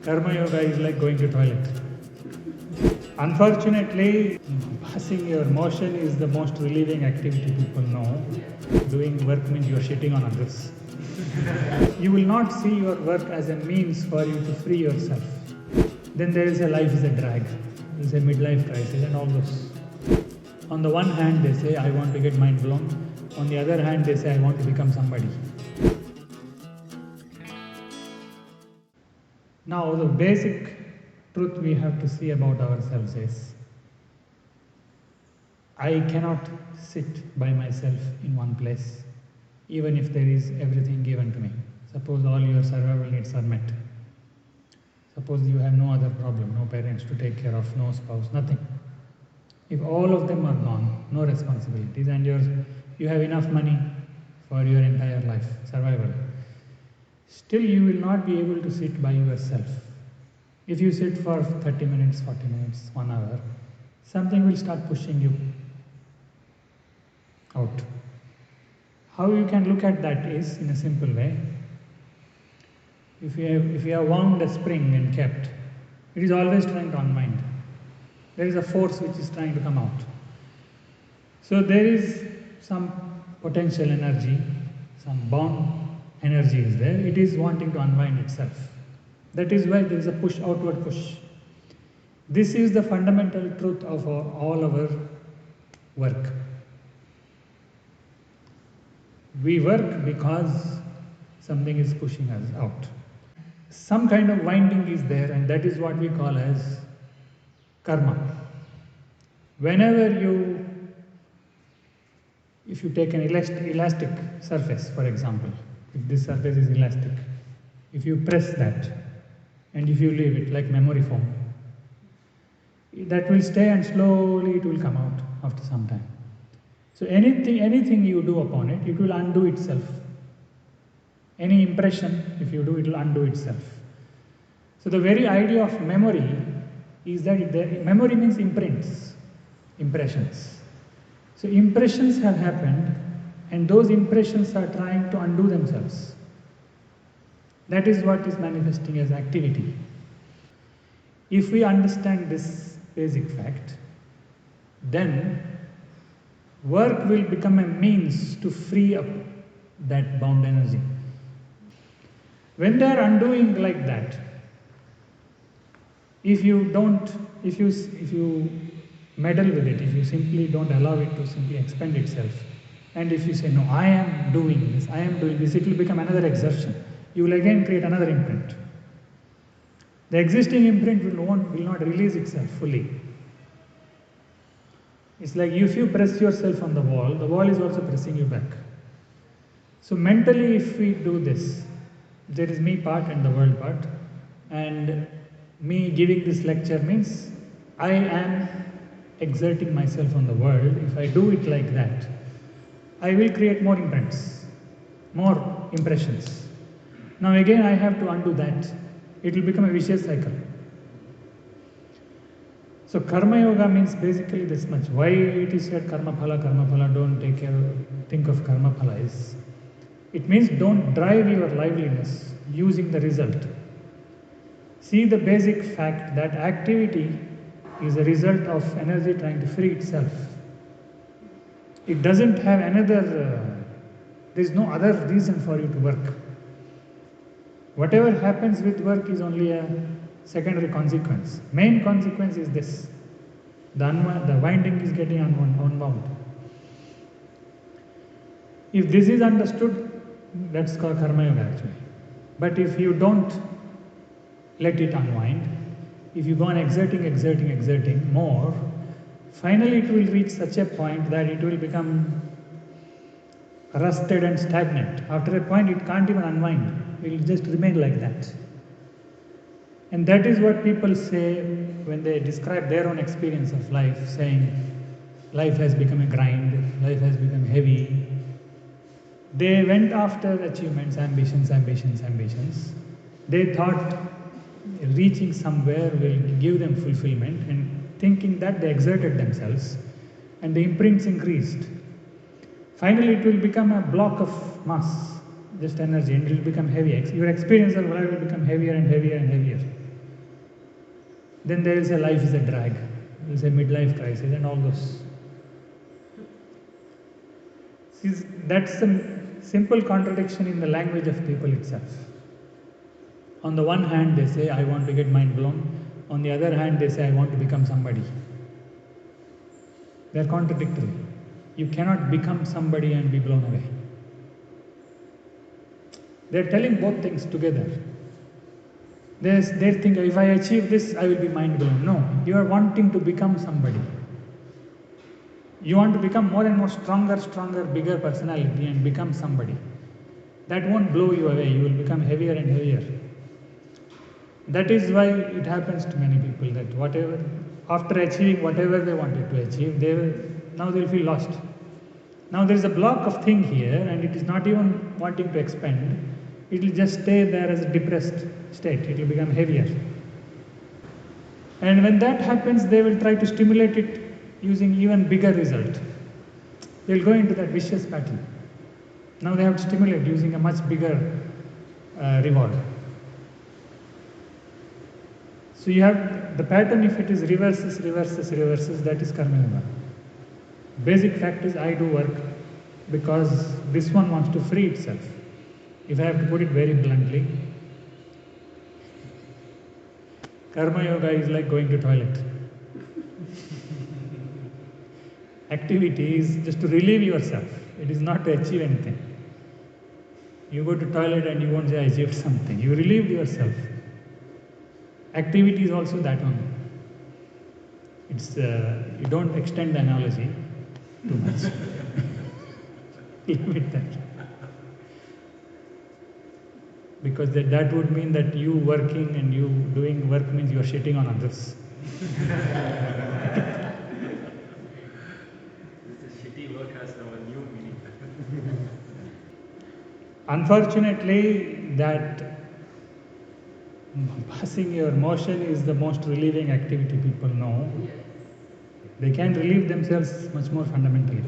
Karma yoga is like going to toilet. Unfortunately, passing your motion is the most relieving activity people know. Doing work means you are shitting on others. You will not see your work as a means for you to free yourself. Then there is a life is a drag, there is a midlife crisis and all those. On the one hand they say, I want to get mind blown. On the other hand they say, I want to become somebody. Now the basic truth we have to see about ourselves is, I cannot sit by myself in one place, even if there is everything given to me. Suppose all your survival needs are met. Suppose you have no other problem, no parents to take care of, no spouse, nothing. If all of them are gone, no responsibilities, and you have enough money for your entire life, survival, still you will not be able to sit by yourself. If you sit for 30 minutes, 40 minutes, 1 hour, something will start pushing you out. How you can look at that is in a simple way. If you have wound a spring and kept, it is always trying to unwind. There is a force which is trying to come out. So there is some potential energy, some bound energy is there. It is wanting to unwind itself. That is why there is a push, outward push. This is the fundamental truth of all our work. We work because something is pushing us out. Some kind of winding is there, and that is what we call as karma. Whenever if you take an elastic surface, for example, if this surface is elastic, if you press that and if you leave it like memory foam, that will stay and slowly it will come out after some time. So anything you do upon it, it will undo itself. Any impression, if you do, it will undo itself. So the very idea of memory is that memory means imprints, impressions. So impressions have happened, and those impressions are trying to undo themselves. That is what is manifesting as activity. If we understand this basic fact, then work will become a means to free up that bound energy. When they are undoing like that, if you meddle with it, if you simply don't allow it to simply expend itself, and if you say, no, I am doing this, it will become another exertion. You will again create another imprint. The existing imprint will not release itself fully. It's like if you press yourself on the wall is also pressing you back. So mentally, if we do this, there is me part and the world part, and me giving this lecture means I am exerting myself on the world. If I do it like that, I will create more imprints, more impressions. Now again I have to undo that. It will become a vicious cycle. So karma yoga means basically this much. Why it is said karma phala, don't think of karma phala is, it means don't drive your liveliness using the result. See the basic fact that activity is a result of energy trying to free itself. It doesn't have there is no other reason for you to work. Whatever happens with work is only a secondary consequence. Main consequence is this. The winding is getting unwound. If this is understood, that's called karma yoga actually. But if you don't let it unwind, if you go on exerting more, finally it will reach such a point that it will become rusted and stagnant. After a point it can't even unwind. It will just remain like that. And that is what people say when they describe their own experience of life, saying life has become a grind, life has become heavy. They went after achievements, ambitions. They thought reaching somewhere will give them fulfillment, and thinking that they exerted themselves and the imprints increased. Finally it will become a block of mass, just energy, and it will become heavy. Your experience of life will become heavier and heavier and heavier. Then they will say life is a drag. They will say midlife crisis and all those. See, that's a simple contradiction in the language of people itself. On the one hand, they say, I want to get mind blown. On the other hand, they say, I want to become somebody. They are contradictory. You cannot become somebody and be blown away. They are telling both things together. They think, if I achieve this, I will be mind blown. No, you are wanting to become somebody. You want to become more and more stronger, bigger personality and become somebody. That won't blow you away. You will become heavier and heavier. That is why it happens to many people that after achieving whatever they wanted to achieve, now they will feel lost. Now there is a block of thing here and it is not even wanting to expand. It will just stay there as a depressed state. It will become heavier. And when that happens, they will try to stimulate it using even bigger result. They will go into that vicious pattern. Now they have to stimulate using a much bigger reward. So you have the pattern, if it is reverses, that is karma yoga. Basic fact is I do work because this one wants to free itself. If I have to put it very bluntly, karma yoga is like going to toilet. Activity is just to relieve yourself. It is not to achieve anything. You go to toilet and you won't say I achieved something. You relieved yourself. Activity is also that only. It's you don't extend the analogy too much. Leave it there. Because that would mean that you working and you doing work means you are shitting on others. Shitty work has now a new meaning. Unfortunately, that passing your motion is the most relieving activity people know. They can relieve themselves much more fundamentally.